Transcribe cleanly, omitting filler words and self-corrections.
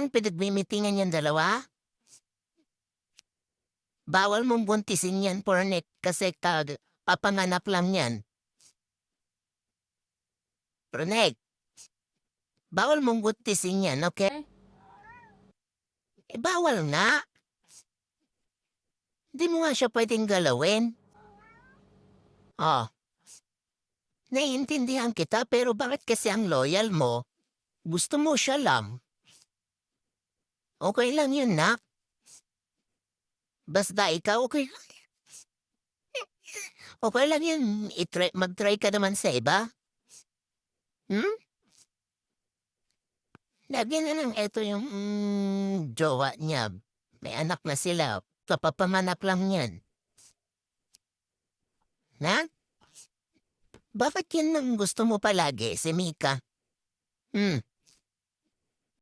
Ang pinagmimitingan niyang dalawa? Bawal mong buntisin yan, Pornek, kasi papanganak lang yan. Pornek, bawal mong buntisin yan, okay? Bawal nga. Di mo nga siya pwedeng galawin. Oh, naiintindihan kita pero bakit kasi ang loyal mo? Gusto mo siya lang. Okay lang yun, nak. Basta ikaw, okay lang. Okay lang yun. Mag-try ka naman sa iba. Hmm? Lagi na lang eto yung jowa niya. May anak na sila. Kapapanganak lang yan. Na? Bakit yan ang gusto mo palagi, si Mika? Hmm.